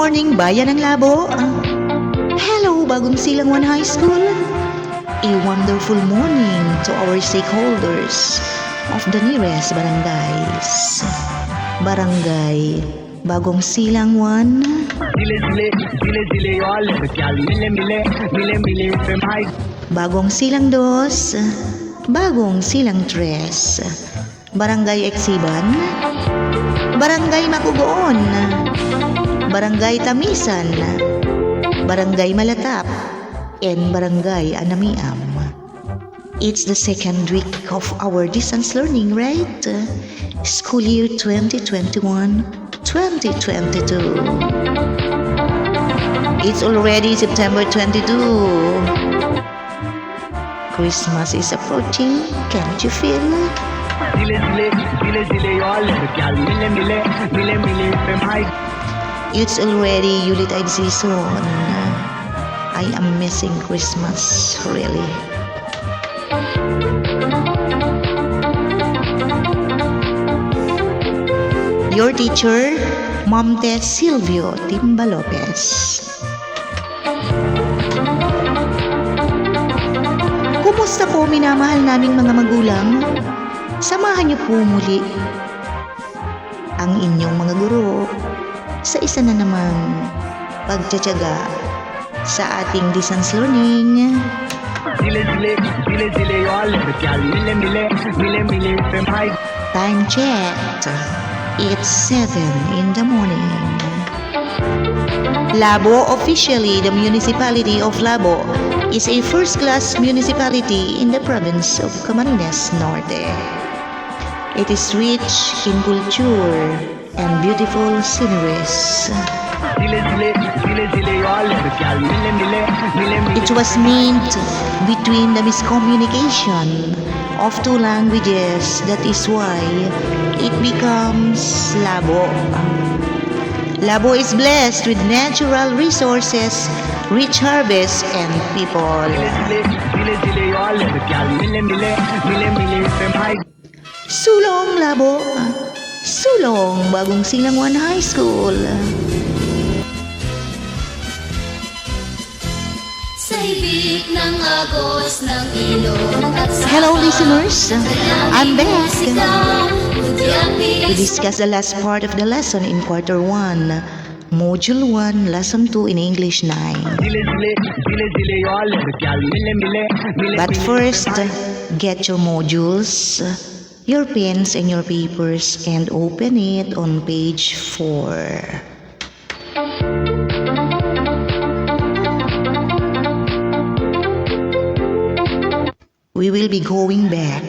morning, Bayan ng Labo. Hello, Bagong Silang 1 High School. A wonderful morning to our stakeholders of the nearest barangays. Barangay Bagong Silang 1. Bagong Silang 2. Bagong Silang 3. Barangay Eksiban. Barangay Makugoon. Barangay Tamisan. Barangay Malatap. And Barangay Anamiam. It's the second week of our distance learning, right? School year 2021-2022. It's already September 22. Christmas is approaching. Can't you feel? It's already Yuletide season. I am missing Christmas, really. Your teacher, Ma'am Tess Silvio Timba Lopez. Kumusta po minamahal naming mga magulang? Samahan niyo po muli ang inyong mga guro sa isa na namang pagtsatsaga sa ating distance learning. Time check. It's 7 in the morning. Labo, officially the municipality of Labo, is a first-class municipality in the province of Camarines Norte. It is rich in culture and beautiful sceneries. It was meant between the miscommunication of two languages. That is why it becomes Labo. Labo is blessed with natural resources, rich harvest, and people. Sulong Labo. Sulong Bagong Silang 1 High School. Ng agos ng ilong at Hello listeners, I'm back to discuss the last part of the lesson in Quarter 1, Module 1, Lesson 2 in English 9. But first, get your modules, your pens and your papers, and open it on page 4. We will be going back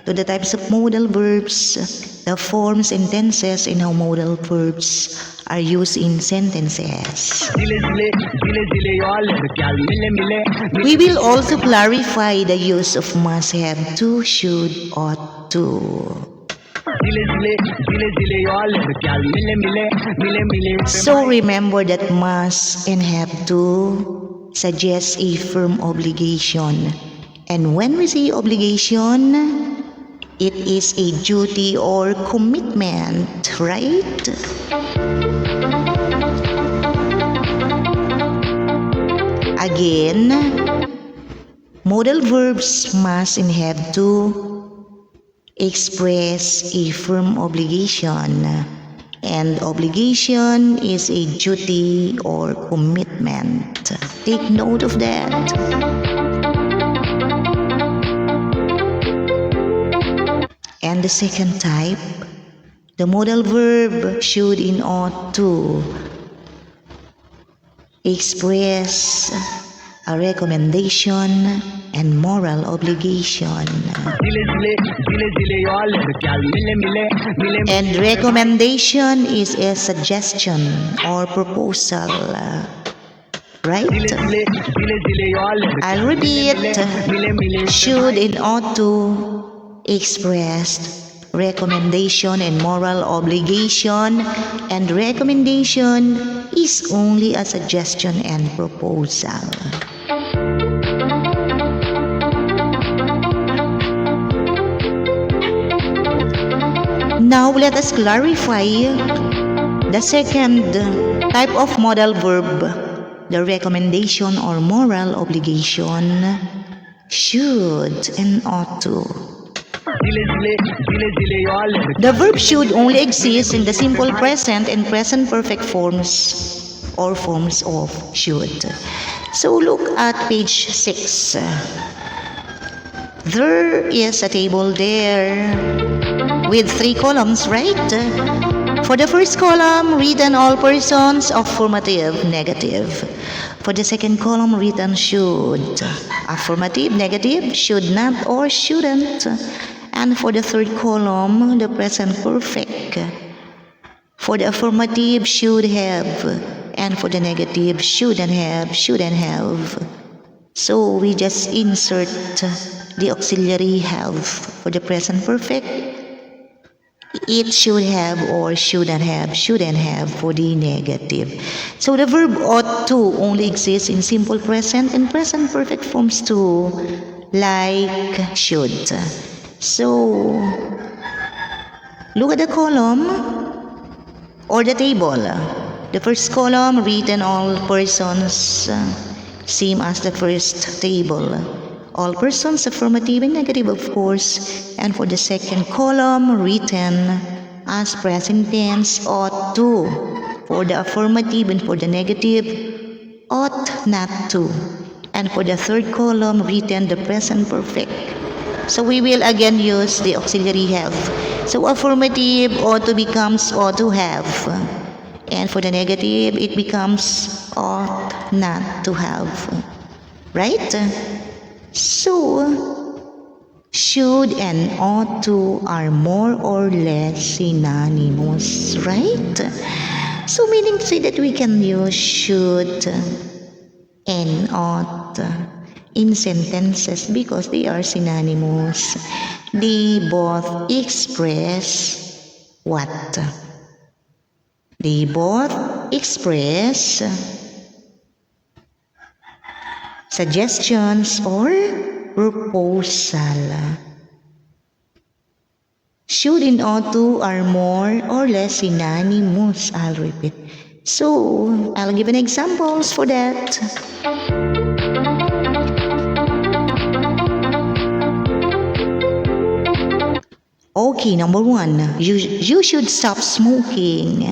to the types of modal verbs, the forms and tenses, and how modal verbs are used in sentences. We will also clarify the use of must have to, should, ought to. So remember that must and have to suggest a firm obligation. And when we say obligation, it is a duty or commitment, right? Again, modal verbs must and have to express a firm obligation. And obligation is a duty or commitment. Take note of that. And the second type, the modal verb should and ought to express a recommendation and moral obligation. And recommendation is a suggestion or proposal, right? I'll repeat, should and ought to expressed recommendation and moral obligation, and recommendation is only a suggestion and proposal. Now let us clarify The second type of modal verb, the recommendation or moral obligation, should and ought to. The verb should only exist in the simple present and present perfect forms or forms of should. So look at page 6. There is a table there with 3 columns, right? For the first column, written all persons, affirmative, negative. For the second column, written should, affirmative, negative, should not or shouldn't. And for the third column, the present perfect. For the affirmative, should have. And for the negative, shouldn't have, shouldn't have. So we just insert the auxiliary have for the present perfect. It should have or shouldn't have for the negative. So the verb ought to only exists in simple present and present perfect forms too, like should. So look at the column or the table. The first column, written all persons, same as the first table. All persons, affirmative and negative, of course. And for the second column, written as present tense, ought to. For the affirmative and for the negative, ought not to. And for the third column, written the present perfect. So we will again use the auxiliary have. So affirmative ought to becomes ought to have. And for the negative, it becomes ought not to have. Right? So, should and ought to are more or less synonymous, right? So, meaning to say that we can use should and ought in sentences because they are synonymous. They both express what? They both express suggestions or proposal. Should and ought to are more or less synonymous. I'll repeat. So, I'll give an examples for that. Okay, number 1. You should stop smoking.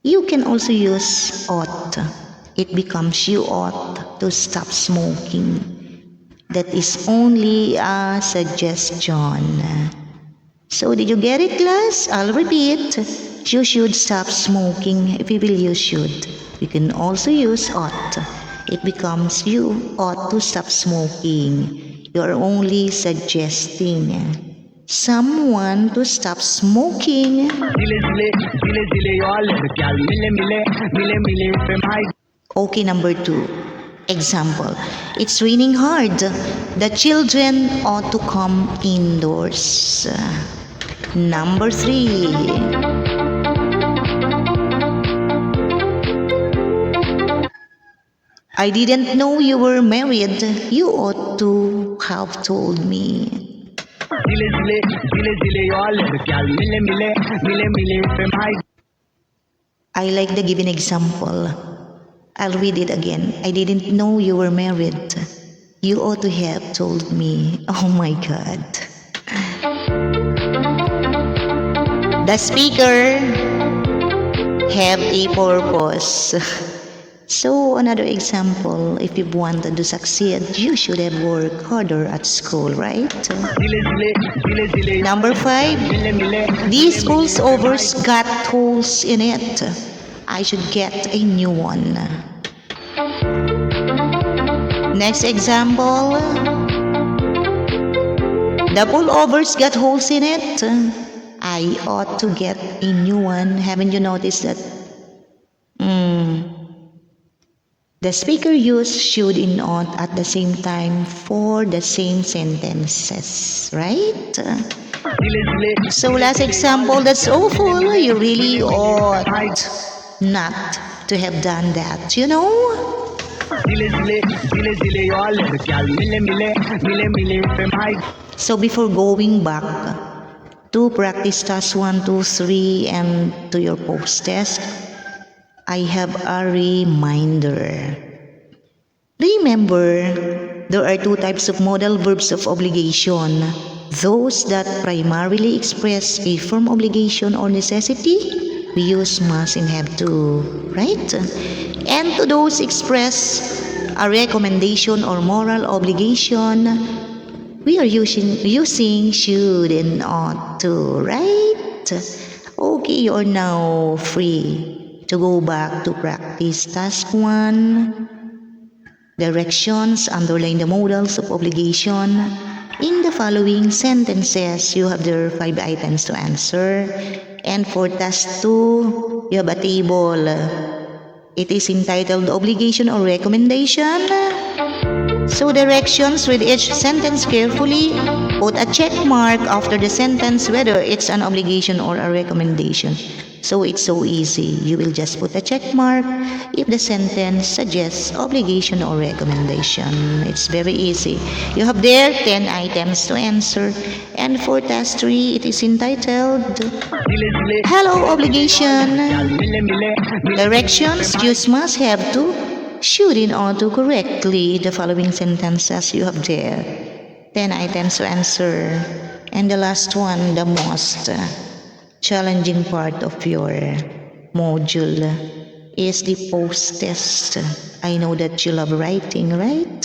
You can also use ought. It becomes you ought to stop smoking. That is only a suggestion. So did you get it, class? I'll repeat. You should stop smoking. If you will use should, you can also use ought. It becomes you ought to stop smoking. You are only suggesting someone to stop smoking. Okay, number 2. Example. It's raining hard. The children ought to come indoors. Number 3. I didn't know you were married. You ought to have told me. I like the given example. I'll read it again. I didn't know you were married. You ought to have told me. Oh my God. The speaker have a purpose. So another example, if you wanted to succeed, you should have worked harder at school, right? Number 5, these pullovers got holes in it. I should get a new one. Next example, the pullovers got holes in it. I ought to get a new one. Haven't you noticed that? The speaker used should and ought at the same time for the same sentences, right? So last example, that's awful. You really ought not to have done that, you know? So before going back to practice task 1, 2, 3, and to your post-test, I have a reminder. Remember, there are two types of modal verbs of obligation. Those that primarily express a firm obligation or necessity, we use must and have to, right? And to those express a recommendation or moral obligation, we are using should and ought to, right? Okay, you are now free to go back to practice task 1. Directions, underline the modals of obligation. In the following sentences, you have there 5 items to answer. And for task 2, you have a table. It is entitled Obligation or Recommendation. So directions, read each sentence carefully. Put a check mark after the sentence whether it's an obligation or a recommendation. So it's so easy. You will just put a check mark if the sentence suggests obligation or recommendation. It's very easy. You have there 10 items to answer. And for task 3, it is entitled Hello Obligation. Directions, use must have to, should and ought to correctly the following sentences you have there. 10 items to answer. And the last one, the most challenging part of your module is the post-test. I know that you love writing, right?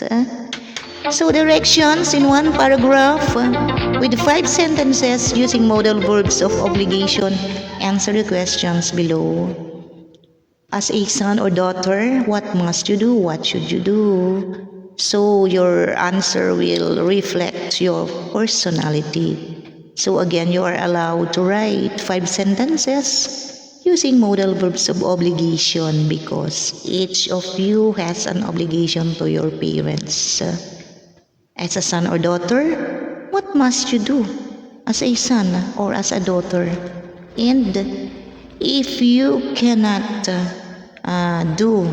So directions in one paragraph with 5 sentences using modal verbs of obligation. Answer the questions below. As a son or daughter, what must you do? What should you do? So your answer will reflect your personality. So again, you are allowed to write 5 sentences using modal verbs of obligation because each of you has an obligation to your parents. As a son or daughter, what must you do as a son or as a daughter? And if you cannot do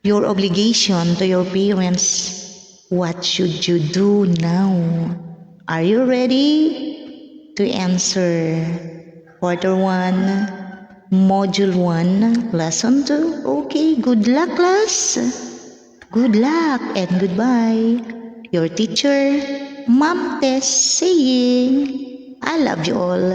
your obligation to your parents, what should you do now? Are you ready to answer Quarter 1, Module 1, Lesson 2? Okay, good luck class. Good luck and goodbye. Your teacher, Ma'am Tess, saying, I love you all.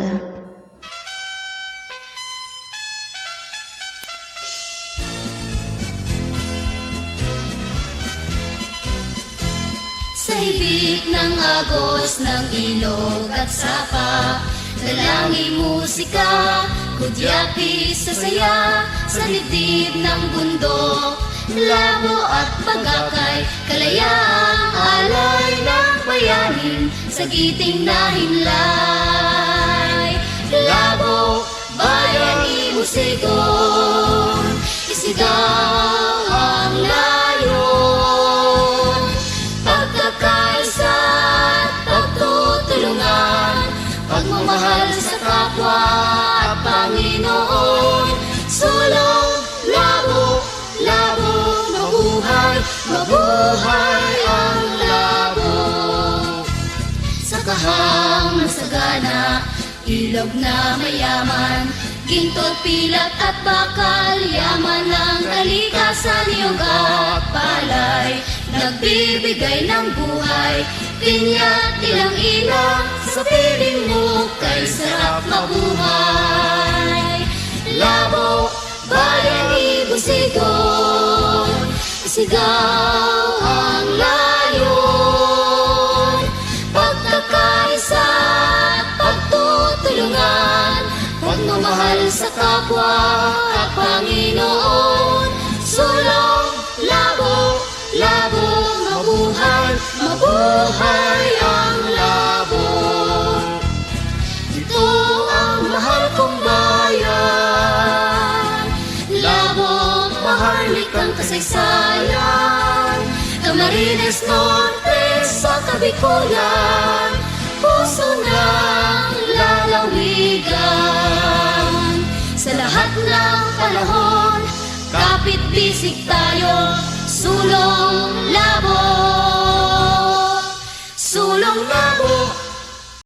Sa hibik ng agos ng ilog at sapa, dalangi musika, kudyapi sa saya, sa dibdib ng bundok, labo at pagakay, kalayaang alay ng bayanin, sa giting na hinlay. Labo, bayani usigon, isigaw ang layon, pagkakaisa at pagtutulungan, pagmamahal sa kapwa at Panginoon. Sulong, labo, labo, mabuhay, mabuhay ang labo. Sa kahang masagana, ilog na mayaman, ginto, pilat at bakal, yaman ng kalikasan, niyog at palay, nagbibigay ng buhay, pinya't ilang-ilang, sa piling mo kay sarap mabuhay. Labo, bayani, busigon, isigaw ang layon, pagkakaisa at pagtutulungan, pagmamahal sa kapwa at Panginoon. Sulong, labo, labo, mabuhay, mabuhay ang labo. Ito ang mahal kong bayan, labo, maharlikang kasaysayan, Camarines Norte sa Kabikulan, puso ng lalawigan. Sa lahat ng panahon, kapit-bisig tayo, sulong labo, sulong labo.